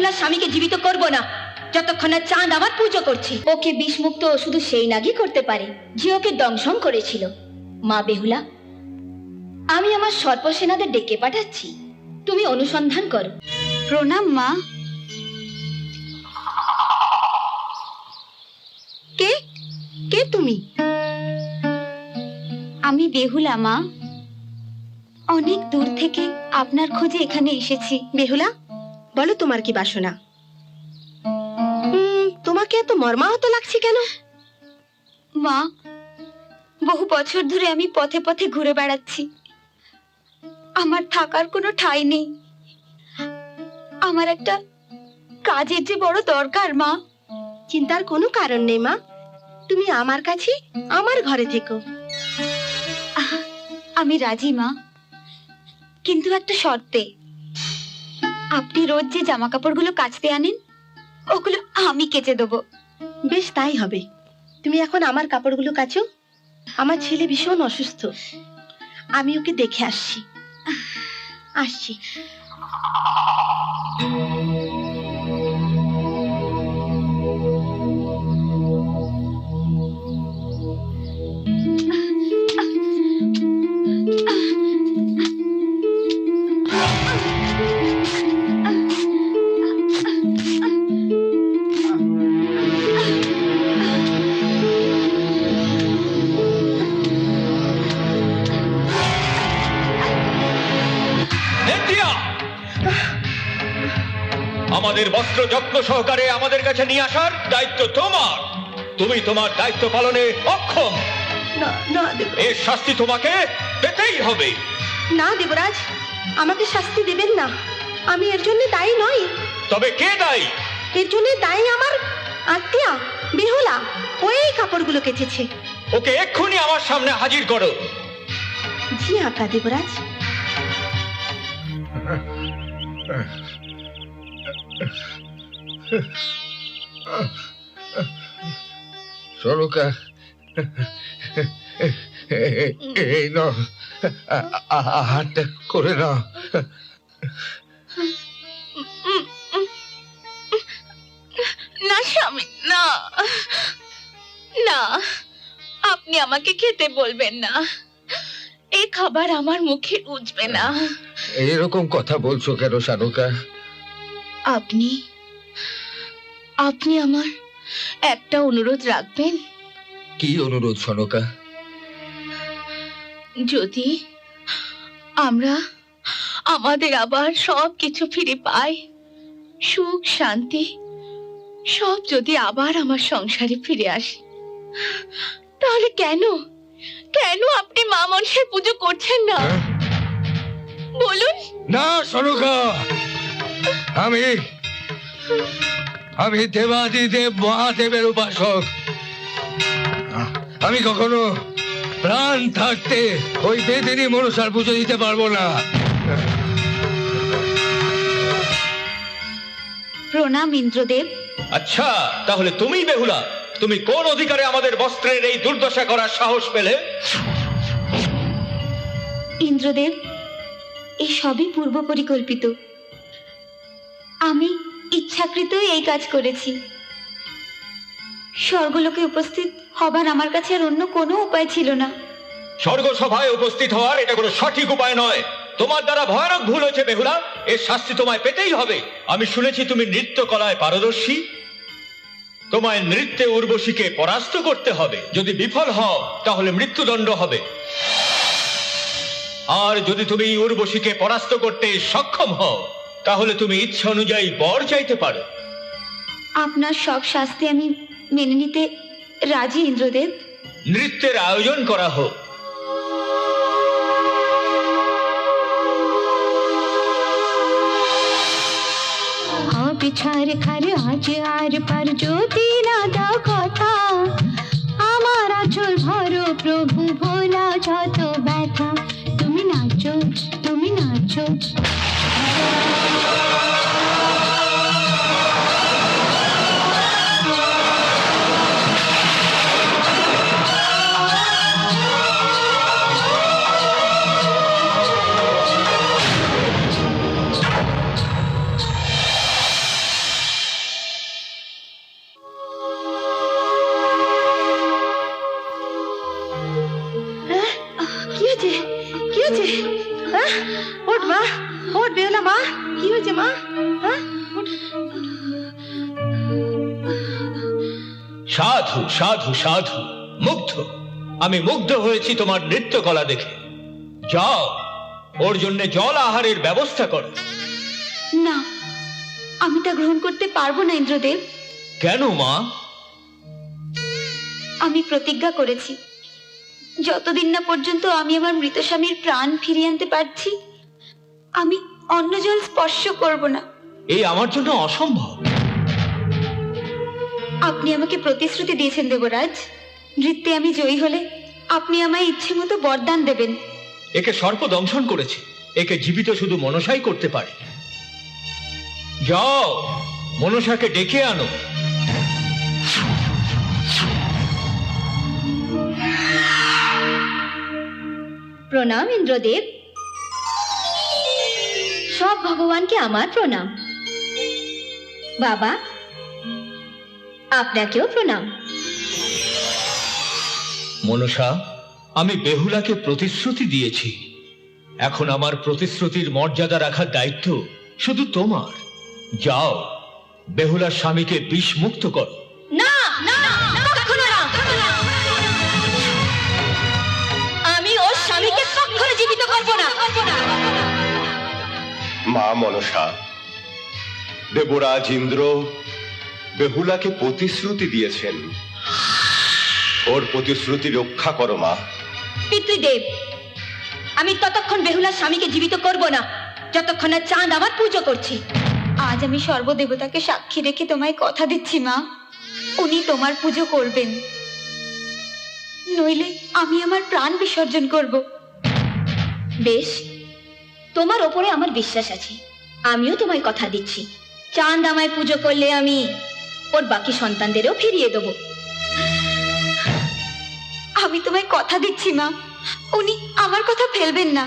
ওনার স্বামীকে জীবিত করব না যতক্ষণ না চাঁদ আমার পুজো করছে। ওকে বিষমুক্ত শুধু সেই নাগই করতে পারে যে ওকে দংশন করেছিল। মা বেহুলা, আমি আমার সর্পসেনাদের ডেকে পাঠাচ্ছি, তুমি অনুসন্ধান করো। প্রণাম মা। কে কে তুমি? আমি বেহুলা মা, অনেক দূর থেকে আপনার খোঁজে এখানে এসেছি। বেহুলা, বলো তোমার কি বাসনা? তোমাকে এত মর্মাহত লাগছে কেন? মা, বহু বছর ধরে আমি পথে পথে ঘুরে বেড়াচ্ছি, আমার থাকার কোনো ঠাঁই নেই। আমার একটা কাজের যে বড় দরকার মা। চিন্তার কোনো কারণ নেই মা, তুমি আমার কাছে আমার ঘরে থেকো। আমি রাজি মা, কিন্তু একটা শর্তে। আপনি রোজ যে জামা কাপড়গুলো কাচতে আনেন ওগুলো আমি কেচে দেবো। বেশ, তাই হবে। তুমি এখন আমার কাপড়গুলো কাচো। আমার ছেলে ভীষণ অসুস্থ, আমি ওকে দেখে আসছি। আসছি। আমাদের বস্ত্র যত্ন সহকারে আমাদের কাছে নিয়ে আসার দায়িত্ব তোমার। তুমি তোমার দায়িত্ব পালনে অক্ষম। না না এর শাস্তি তোমাকে পেতেই হবে। না দেবরাজ, আমাকে শাস্তি দেবেন না, আমি এর জন্য দায়ী নই। তবে কে দায়ী? এর জন্য দায়ী আমার আত্মীয়া বেহুলা, ওই কাপড়গুলো কেচেছে। ওকে এক্ষুনি আমার সামনে হাজির করো। জি আজ্ঞা দেবরাজ। সরকার, এই নাও, হাতটা করে নাও। না স্বামী, না না, আপনি আমাকে খেতে বলবেন না, এই খাবার আমার মুখে রুচবে না। এইরকম কথা বলছো কেন সানুকা? আপনি আপনি আমার একটা অনুরোধ রাখবেন? কি অনুরোধ সনকা? যদি আমরা আমাদের আবার সব কিছু ফিরে পাই, সুখ শান্তি সব যদি আবার আমার সংসারে ফিরে আসে, তাহলে কেন কেন আপনি মা মনসার পুজো করছেন না? বলুন না সনকা, আমি দেবাদিদেব মহাদেবের উপাসক। আমি কখনো প্রাণ থাকতে ওই বেদিনী মনসার পুজো দিতে পারবো না। প্রণাম ইন্দ্রদেব। আচ্ছা, তাহলে তুমি বেহুলা, তুমি কোন অধিকারে আমাদের বস্ত্রের এই দুর্দশা করার সাহস পেলে? ইন্দ্রদেব, এই সবই পূর্ব পরিকল্পিত। আমি ইচ্ছাকৃতই এই কাজ করেছি। স্বর্গলোকে উপস্থিত হবার আমার কাছে আর অন্য কোনো উপায় ছিল না। স্বর্গসভায় উপস্থিত হওয়ার এটা কোনো সঠিক উপায় নয়। তোমার দ্বারা ভয়ানক ভুল হয়েছে বেহুলা, এর শাস্তি তোমায় পেতেই হবে। আমি শুনেছি তুমি নৃত্য কলায় পারদর্শী, তোমায় নৃত্যে উর্বশীকে পরাস্ত করতে হবে। যদি বিফল হও তাহলে মৃত্যুদণ্ড হবে। আর যদি তুমি উর্বশীকে পরাস্ত করতে সক্ষম হও তাহলে তুমি ইচ্ছা অনুযায়ী বর চাইতে পারো। আপনার সব শাস্তি আমি মেনে নিতে রাজি ইন্দ্রদেব। নৃত্যের আয়োজন করা হোক। পিছার খারে আজ আর পার যদি না দাও কথা, আমার আচল ভরো প্রভু ভোলা যত ব্যথা। তুমি নাচো, তুমি নাচো। মা ওর বেহুলা, মা কি হয়েছে মা? হ্যাঁ, সাধু সাধু সাধু, মুগ্ধ, আমি মুগ্ধ হয়েছি তোমার নৃত্যকলা দেখে। যাও, ওর জন্য জল আহারের ব্যবস্থা করো। না, আমি তা গ্রহণ করতে পারবো না ইন্দ্রদেব। কেন মা? আমি প্রতিজ্ঞা করেছি, যতদিন না পর্যন্ত আমি আমার মৃত স্বামীর প্রাণ ফিরিয়ে আনতে পারছি, আমি অন্য জল স্পর্শ করব না। এই আমার জন্য অসম্ভব। আপনি আমাকে প্রতিশ্রুতি দিয়েছেন দেবরাজ, নৃত্যে আমি জয়ী হলে আপনি আমায় ইচ্ছে মতো বরদান দেবেন। একে সর্প দংশন করেছে, একে জীবিত শুধু মনসাই করতে পারে। যাও, মনসাকে ডেকে আনো। প্রণাম ইন্দ্রদেব। সব ভগবানকে আমার প্রণাম। বাবা, আপনাকেও প্রণাম। মনসা, আমি বেহুলাকে প্রতিশ্রুতি দিয়েছি। এখন আমার প্রতিশ্রুতির মর্যাদা রাখার দায়িত্ব শুধু তোমার। যাও, বেহুলার স্বামীকে বিষ মুক্ত করো। না না, কখনো না। আমি ওর স্বামীকে কখনো জীবিত করব না। মা মনসা, দেবরাজ ইন্দ্র বেহুলাকে প্রতিশ্রুতি দিয়েছেন, ওর প্রতিশ্রুতি রক্ষা করো মা। পিতৃদেব, আমি ততক্ষণ বেহুলার স্বামীকে জীবিত করব না যতক্ষণ না চাঁদ আমার পুজো করছি। আজ আমি সর্বদেবতাকে সাক্ষী রেখে তোমায় কথা দিচ্ছি মা, উনি তোমার পুজো করবেন, নইলে আমি আমার প্রাণ বিসর্জন করব। বেশ, তোমার ওপরে আমার বিশ্বাস আছে। আমিও তোমায় কথা দিচ্ছি, চাঁদ আমায় পুজো করলে আমি ওর বাকি সন্তানদেরও ফিরিয়ে দেবো। আমি তোমায় কথা দিচ্ছি মা, উনি আমার কথা ফেলবেন না।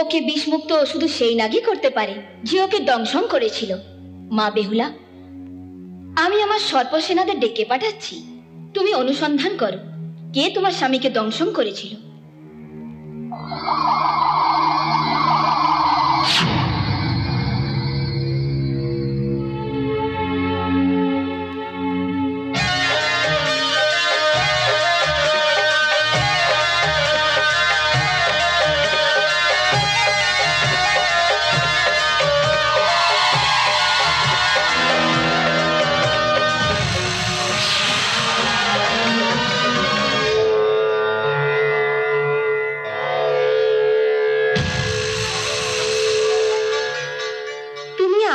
ওকে বিষমুক্ত শুধু সেই নাগই করতে পারে যে ওকে দংশন করেছিল। মা বেহুলা, আমি আমার সর্পসেনাদের ডেকে পাঠাচ্ছি। তুমি অনুসন্ধান করো কে তোমার স্বামীকে দংশন করেছিল।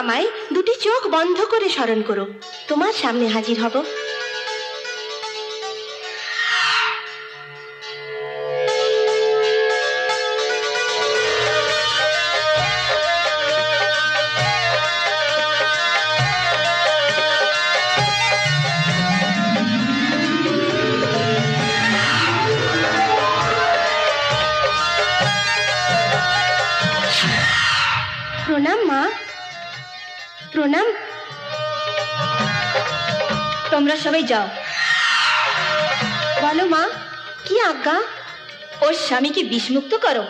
আমায় দুটি চোখ বন্ধ করে স্মরণ করো, তোমার সামনে হাজির হব। প্রণাম মা, প্রণাম। তোমরা সবাই যাও। বলো মা, কি আজ্ঞা? ওর স্বামীকে বিষমুক্ত করো।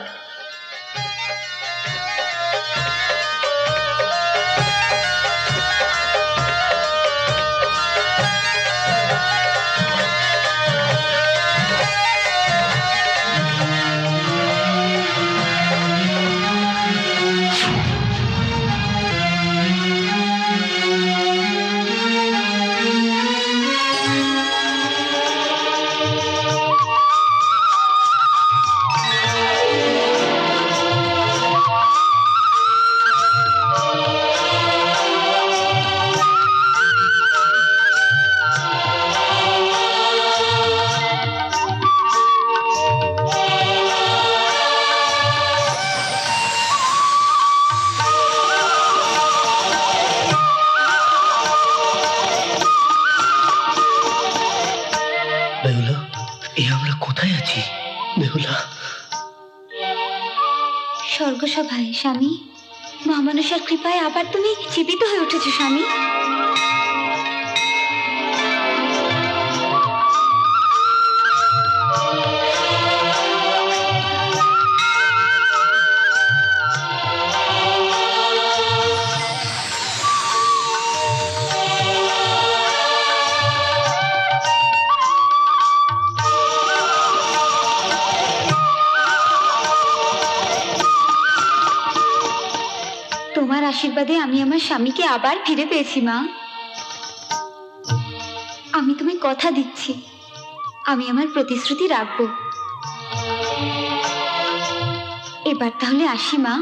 স্বর্গসভায় স্বামী, মা মনসার কৃপায় আবার তুমি জীবিত হয়ে উঠেছো স্বামী। তোমার আশীর্বাদে আমি আমার স্বামীকে আবার ফিরে পেয়েছি মা। আমি তোমায় কথা দিচ্ছি, আমি আমার প্রতিশ্রুতি রাখবো। এবার তাহলে আসি মা।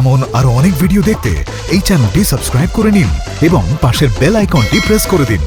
এমন আরো অনেক ভিডিও দেখতে এই চ্যানেলটি সাবস্ক্রাইব করে নিন এবং পাশের বেল আইকনটি প্রেস করে দিন।